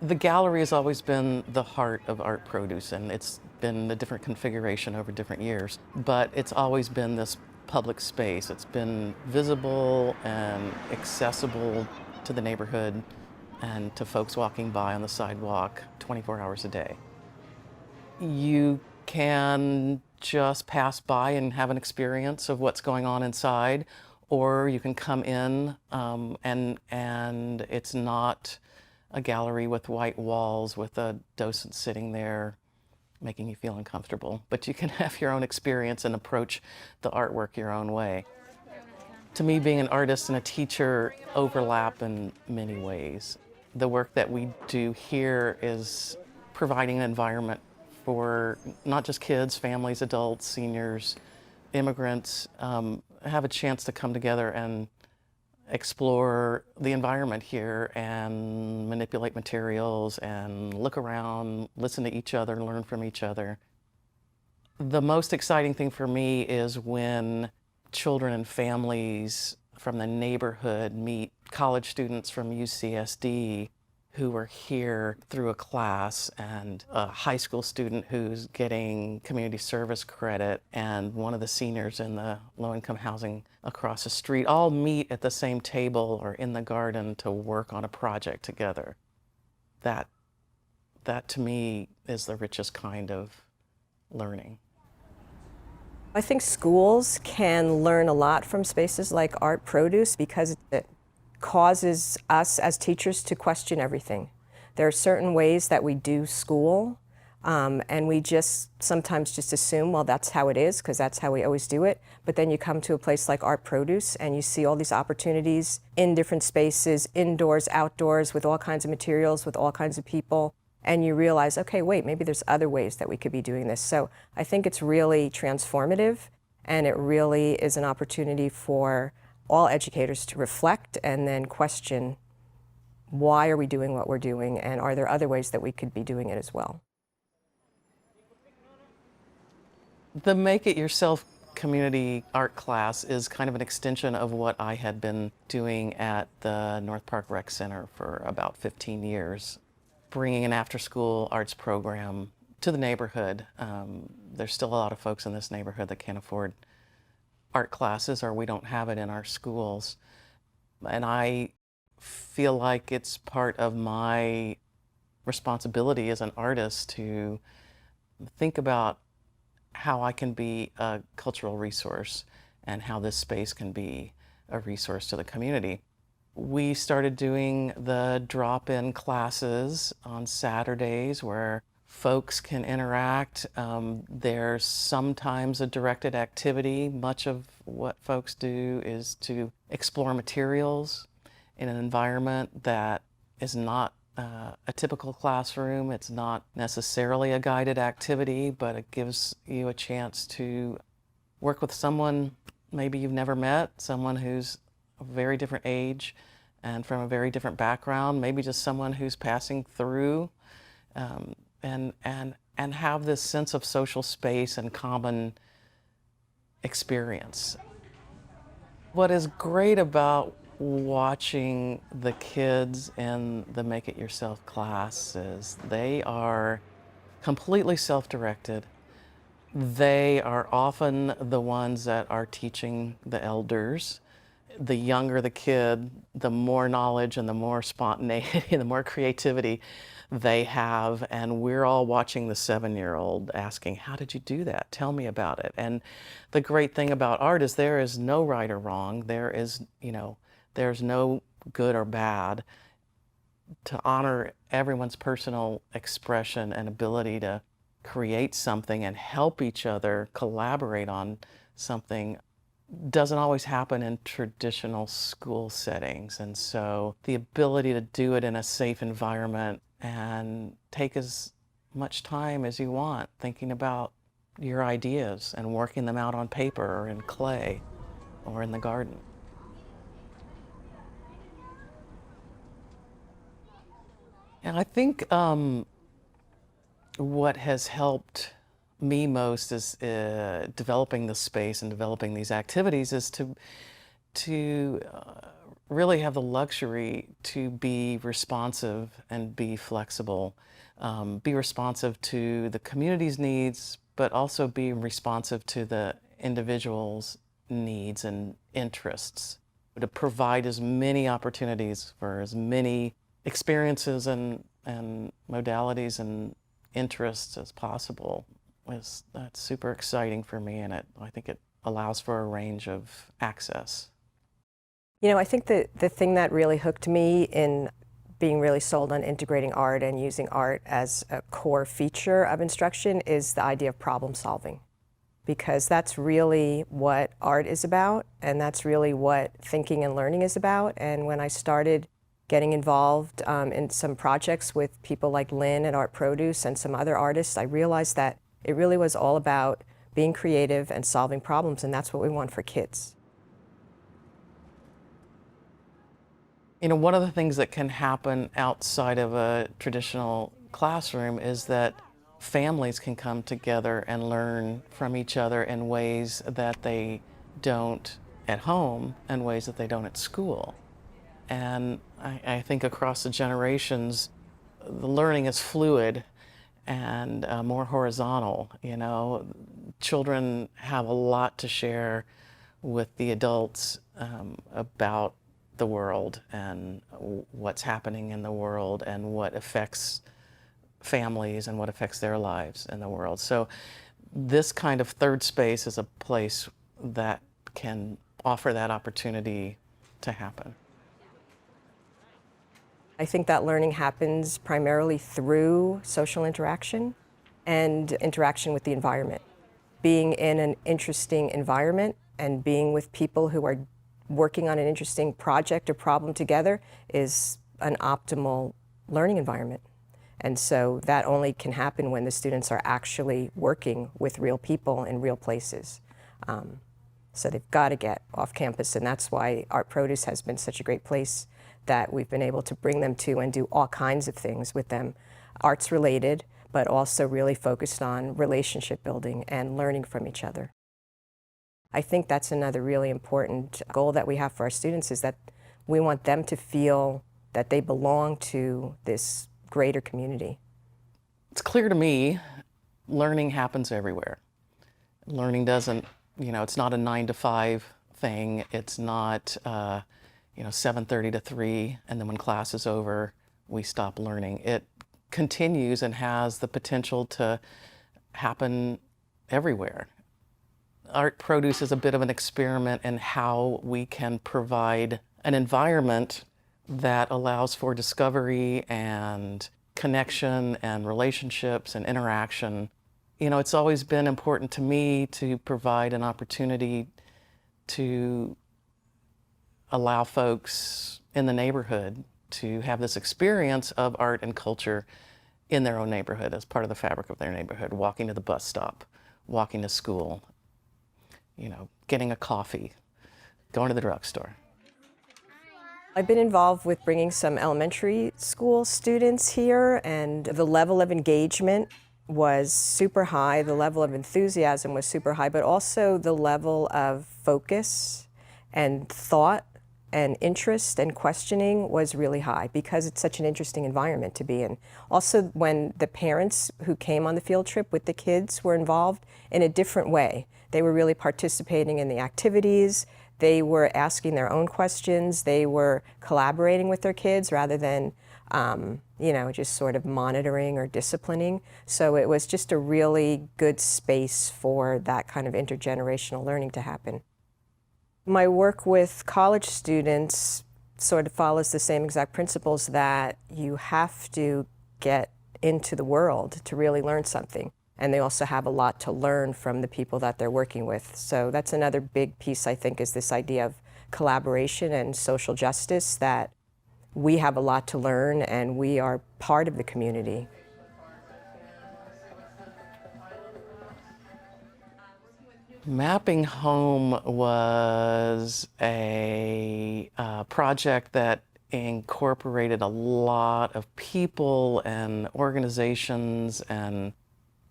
The gallery has always been the heart of art produce, and it's been a different configuration over different years. But it's always been this public space. It's been visible and accessible to the neighborhood and to folks walking by on the sidewalk 24 hours a day. You can just pass by and have an experience of what's going on inside, or you can come in and it's not a gallery with white walls with a docent sitting there making you feel uncomfortable, but you can have your own experience and approach the artwork your own way. To me, being an artist and a teacher overlap in many ways. The work that we do here is providing an environment for not just kids, families, adults, seniors, immigrants, have a chance to come together and explore the environment here and manipulate materials and look around, listen to each other, learn from each other. The most exciting thing for me is when children and families from the neighborhood meet college students from UCSD who are here through a class, and a high school student who's getting community service credit, and one of the seniors in the low-income housing across the street all meet at the same table or in the garden to work on a project together. That to me is the richest kind of learning. I think schools can learn a lot from spaces like art produce because it causes us as teachers to question everything. There are certain ways that we do school, and we just sometimes just assume, well, that's how it is because that's how we always do it. But then you come to a place like art produce and you see all these opportunities in different spaces, indoors, outdoors, with all kinds of materials, with all kinds of people. And you realize, okay, wait, maybe there's other ways that we could be doing this. So I think it's really transformative, and it really is an opportunity for all educators to reflect and then question, why are we doing what we're doing, and are there other ways that we could be doing it as well? The Make It Yourself community art class is kind of an extension of what I had been doing at the North Park Rec Center for about 15 years, bringing an after-school arts program to the neighborhood. There's still a lot of folks in this neighborhood that can't afford art classes, or we don't have it in our schools. And I feel like it's part of my responsibility as an artist to think about how I can be a cultural resource and how this space can be a resource to the community. We started doing the drop-in classes on Saturdays where folks can interact. There's sometimes a directed activity. Much of what folks do is to explore materials in an environment that is not a typical classroom. It's not necessarily a guided activity, but it gives you a chance to work with someone maybe you've never met, someone who's a very different age and from a very different background, maybe just someone who's passing through, and have this sense of social space and common experience. What is great about watching the kids in the Make It Yourself class is they are completely self-directed. They are often the ones that are teaching the elders. The younger the kid, the more knowledge and the more spontaneity and the more creativity they have. And we're all watching the 7-year-old asking, how did you do that? Tell me about it. And the great thing about art is there is no right or wrong. There is, there's no good or bad. To honor everyone's personal expression and ability to create something and help each other collaborate on something doesn't always happen in traditional school settings. And so the ability to do it in a safe environment and take as much time as you want thinking about your ideas and working them out on paper or in clay or in the garden. And I think what has helped me most is developing the space and developing these activities is to really have the luxury to be responsive and be flexible, be responsive to the community's needs, but also be responsive to the individual's needs and interests, to provide as many opportunities for as many experiences and modalities and interests as possible. That's super exciting for me, and I think it allows for a range of access. You know, I think that the thing that really hooked me in being really sold on integrating art and using art as a core feature of instruction is the idea of problem solving. Because that's really what art is about, and that's really what thinking and learning is about. And when I started getting involved in some projects with people like Lynn at Art Produce and some other artists, I realized that it really was all about being creative and solving problems, and that's what we want for kids. You know, one of the things that can happen outside of a traditional classroom is that families can come together and learn from each other in ways that they don't at home and ways that they don't at school. And I think across the generations, the learning is fluid and more horizontal. You know, children have a lot to share with the adults about the world and what's happening in the world and what affects families and what affects their lives in the world. So this kind of third space is a place that can offer that opportunity to happen. I think that learning happens primarily through social interaction and interaction with the environment. Being in an interesting environment and being with people who are working on an interesting project or problem together is an optimal learning environment. And so that only can happen when the students are actually working with real people in real places. So they've got to get off campus, and that's why Art Produce has been such a great place that we've been able to bring them to and do all kinds of things with them, arts related, but also really focused on relationship building and learning from each other. I think that's another really important goal that we have for our students, is that we want them to feel that they belong to this greater community. It's clear to me, learning happens everywhere. Learning doesn't, you know, it's not a 9 to 5 thing. It's not, 7:30 to 3, and then when class is over, we stop learning. It continues and has the potential to happen everywhere. Art Produce is a bit of an experiment in how we can provide an environment that allows for discovery and connection and relationships and interaction. You know, it's always been important to me to provide an opportunity to allow folks in the neighborhood to have this experience of art and culture in their own neighborhood as part of the fabric of their neighborhood, walking to the bus stop, walking to school, getting a coffee, going to the drugstore. I've been involved with bringing some elementary school students here, and the level of engagement was super high, the level of enthusiasm was super high, but also the level of focus and thought and interest and questioning was really high because it's such an interesting environment to be in. Also, when the parents who came on the field trip with the kids were involved in a different way. They were really participating in the activities, they were asking their own questions, they were collaborating with their kids rather than just sort of monitoring or disciplining. So it was just a really good space for that kind of intergenerational learning to happen. My work with college students sort of follows the same exact principles, that you have to get into the world to really learn something. And they also have a lot to learn from the people that they're working with. So that's another big piece, I think, is this idea of collaboration and social justice, that we have a lot to learn and we are part of the community. Mapping Home was a project that incorporated a lot of people and organizations, and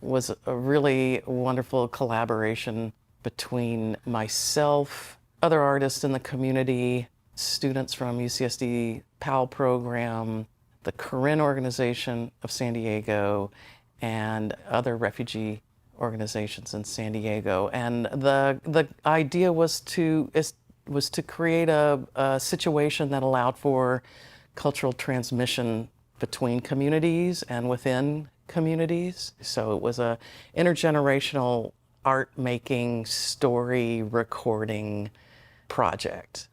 was a really wonderful collaboration between myself, other artists in the community, students from UCSD PAL program, the Corinne organization of San Diego, and other refugee organizations in San Diego. And the idea was to create a situation that allowed for cultural transmission between communities and within communities. So it was a intergenerational art making, story recording project.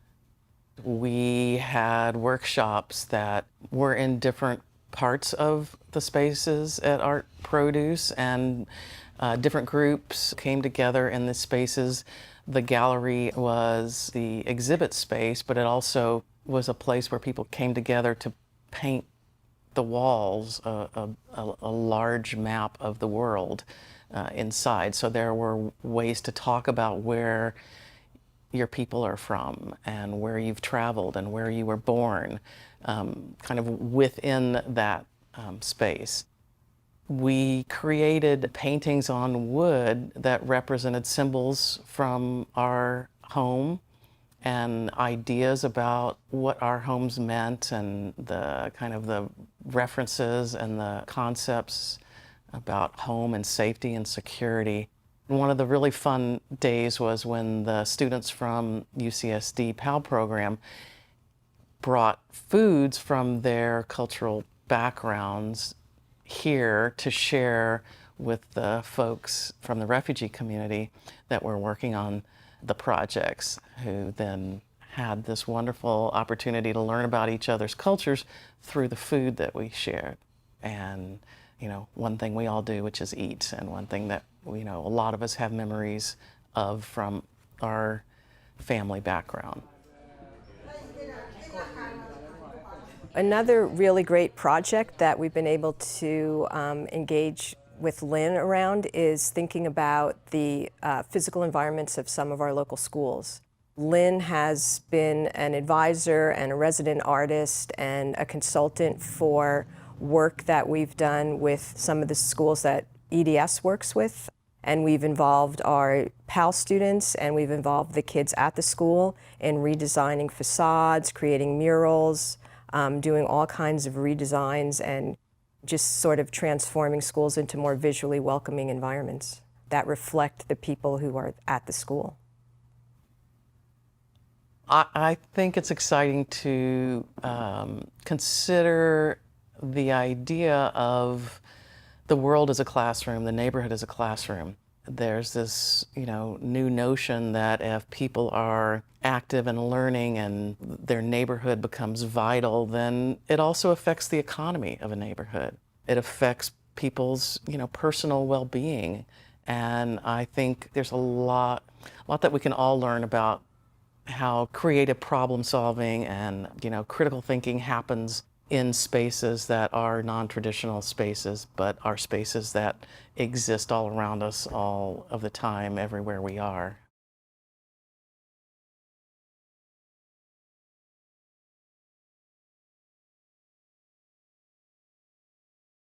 We had workshops that were in different parts of the spaces at Art Produce, and different groups came together in the spaces. The gallery was the exhibit space, but it also was a place where people came together to paint the walls, a large map of the world inside. So there were ways to talk about where your people are from and where you've traveled and where you were born, kind of within that space. We created paintings on wood that represented symbols from our home and ideas about what our homes meant, and the kind of the references and the concepts about home and safety and security. One of the really fun days was when the students from UCSD PAL program brought foods from their cultural backgrounds here to share with the folks from the refugee community that were working on the projects, who then had this wonderful opportunity to learn about each other's cultures through the food that we shared. And, you know, one thing we all do, which is eat, and one thing that, you know, a lot of us have memories of from our family background. Another really great project that we've been able to engage with Lynn around is thinking about the physical environments of some of our local schools. Lynn has been an advisor and a resident artist and a consultant for work that we've done with some of the schools that EDS works with. And we've involved our PAL students and we've involved the kids at the school in redesigning facades, creating murals, doing all kinds of redesigns, and just sort of transforming schools into more visually welcoming environments that reflect the people who are at the school. I think it's exciting to consider the idea of the world as a classroom, the neighborhood as a classroom. There's this, you know, new notion that if people are active and learning and their neighborhood becomes vital, then it also affects the economy of a neighborhood. It affects people's, you know, personal well-being. And I think there's a lot that we can all learn about how creative problem solving and, you know, critical thinking happens in spaces that are non-traditional spaces, but are spaces that exist all around us all of the time, everywhere we are.